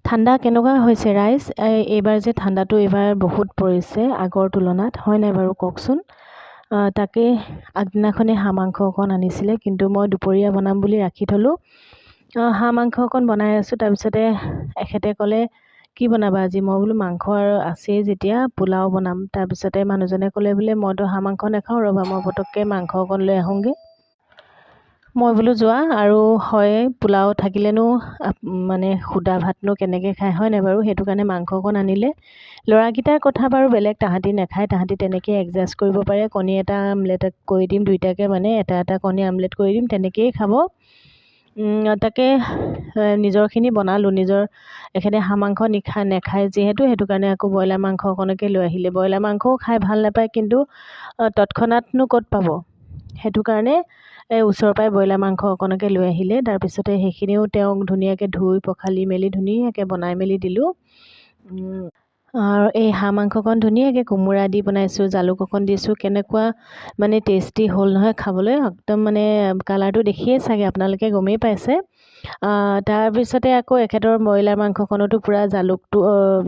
ঠাণ্ডা কেনেকুৱা হৈছে ৰাইজ? এইবাৰ যে ঠাণ্ডাটো এইবাৰ বহুত পৰিছে আগৰ তুলনাত, হয় নাই বাৰু কওকচোন? তাকে আগদিনাখনেই হাঁহ মাংস অকণ আনিছিলে, কিন্তু মই দুপৰীয়া বনাম বুলি ৰাখি থ'লোঁ। হাঁহ মাংস অকণ বনাই আছোঁ। তাৰপিছতে এখেতে ক'লে, কি বনাবা আজি? মই বোলো মাংস আৰু আছেই যেতিয়া পোলাও বনাম। তাৰপিছতে মানুহজনে ক'লে বোলে, মইতো হাঁহ মাংস নাখাওঁ, ৰ'বা মই পটককৈ মাংস অকণ লৈ আহোঁগৈ। মই বোলো যোৱা। আৰু হয়, পোলাও থাকিলেনো মানে সুদা ভাতনো কেনেকৈ খায়, হয় নাই বাৰু? সেইটো কাৰণে মাংস অকণ আনিলে। ল'ৰাকেইটাৰ কথা বাৰু বেলেগ, তাহাঁতি নাখায়, তাহাঁতি তেনেকৈ এডজাষ্ট কৰিব পাৰে। কণী এটা আমলেট কৰি দিম, দুইটাকে মানে এটা কণী আমলেট কৰি দিম, তেনেকৈয়ে খাব। তাকে নিজৰখিনি বনালোঁ। এখেতে হাঁহ মাংস নাখায় যিহেতু, সেইটো কাৰণে আকৌ ব্ৰইলাৰ মাংস অকণকে লৈ আহিলে। ব্ৰইলাৰ মাংসও খাই ভাল নাপায়, কিন্তু তৎক্ষণাতনো ক'ত পাব, সেইটো কাৰণে ওচৰৰ পৰাই ব্ৰইলাৰ মাংস অকণকে লৈ আহিলে। তাৰপিছতে সেইখিনিও তেওঁক ধুনীয়াকৈ ধুই পখালি মেলি ধুনীয়াকৈ বনাই মেলি দিলোঁ। আৰু এই হাঁহ মাংসকণ ধুনীয়াকৈ কোমোৰা দি বনাইছোঁ, জালুক অকণ দিছোঁ। কেনেকুৱা মানে টেষ্টি হ'ল নহয় খাবলৈ, একদম মানে কালাৰটো দেখিয়ে চাগে আপোনালোকে গমেই পাইছে। তাৰপিছতে আকৌ এখেতৰ ব্ৰইলাৰ মাংসকণতো পূৰা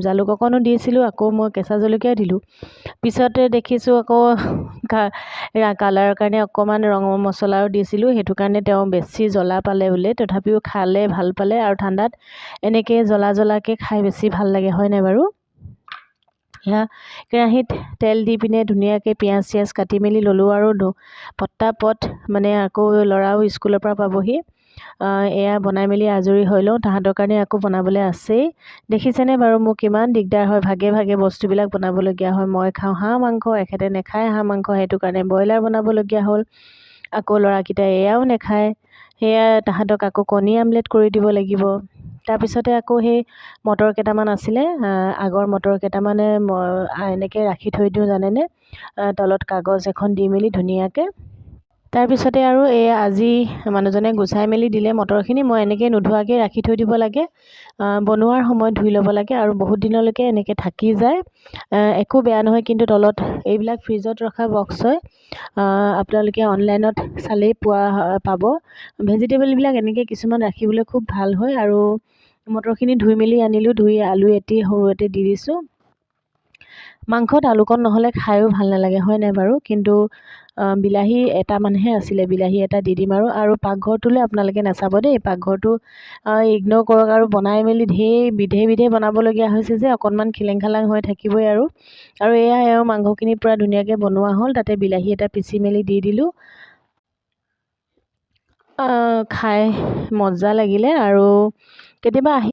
জালুক অকণো দিছিলোঁ, আকৌ মই কেঁচা জলকীয়া দিলোঁ। পিছতে দেখিছোঁ আকৌ কালাৰৰ কাৰণে অকণমান ৰং মছলাও দিছিলোঁ, সেইটো কাৰণে তেওঁ বেছি জ্বলা পালে বোলে। তথাপিও খালে, ভাল পালে। আৰু ঠাণ্ডাত এনেকৈ জ্বলাকৈ খাই বেছি ভাল লাগে, হয় নাই বাৰু? সেয়া কেৰাহীত তেল দি পিনে ধুনীয়াকৈ পিঁয়াজ চিয়াজ কাটি মেলি ল'লোঁ। আৰু পটাপট মানে আকৌ ল'ৰাও স্কুলৰ পৰা পাবহি। এয়া বনাই মেলি আজৰি হৈ লওঁ, তাহাঁতৰ কাৰণে আকৌ বনাবলৈ আছেই। দেখিছেনে বাৰু মোৰ কিমান দিগদাৰ হয়, ভাগে ভাগে বস্তুবিলাক বনাবলগীয়া হয়। মই খাওঁ হাঁহ মাংস, এখেতে নাখায় হাঁহ মাংস, সেইটো কাৰণে ব্ৰইলাৰ বনাবলগীয়া হ'ল। আকৌ ল'ৰাকেইটাই এয়াও নাখায়, সেয়া তাহাঁতক আকৌ কণী আমলেট কৰি দিব লাগিব। তাৰপিছতে আকৌ সেই মটৰ কেইটামান আছিলে, আগৰ মটৰ কেইটামানে এনেকৈ ৰাখি থৈ দিওঁ জানেনে, তলত কাগজ এখন দি মেলি ধুনীয়াকৈ। তাৰপিছতে আৰু আজি মানুহজনে গুচাই মেলি দিলে মটৰখিনি। মই এনেকৈ নোধোৱাকৈ ৰাখি থৈ দিব লাগে, বনোৱাৰ সময়ত ধুই ল'ব লাগে, আৰু বহুত দিনলৈকে এনেকৈ থাকি যায়, একো বেয়া নহয়। কিন্তু তলত এইবিলাক ফ্ৰিজত ৰখা বক্স হয়, আপোনালোকে অনলাইনত চালেই পাব। ভেজিটেবলবিলাক এনেকৈ কিছুমান ৰাখিবলৈ খুব ভাল হয়। আৰু মটৰখিনি ধুই মেলি আনিলোঁ, ধুই আলু এটি সৰুতে দি দিছোঁ। মাংসত আলুকণ নহ'লে খায়ো ভাল নালাগে, হয় নাই বাৰু? কিন্তু বিলাহী এটামানহে আছিলে, বিলাহী এটা দি দিম। আৰু পাকঘৰটোলৈ আপোনালোকে নাচাব দেই, পাকঘৰটো ইগন'ৰ কৰক। আৰু বনাই মেলি বিধে বনাবলগীয়া হৈছে যে, অকণমান খিলেং খালাং হৈ থাকিবই। আৰু এয়া মাংসখিনি পূৰা ধুনীয়াকৈ বনোৱা হ'ল, তাতে বিলাহী এটা পিচি মেলি দি দিলোঁ। খাই মজা লাগিলে। আৰু কেতিয়াবা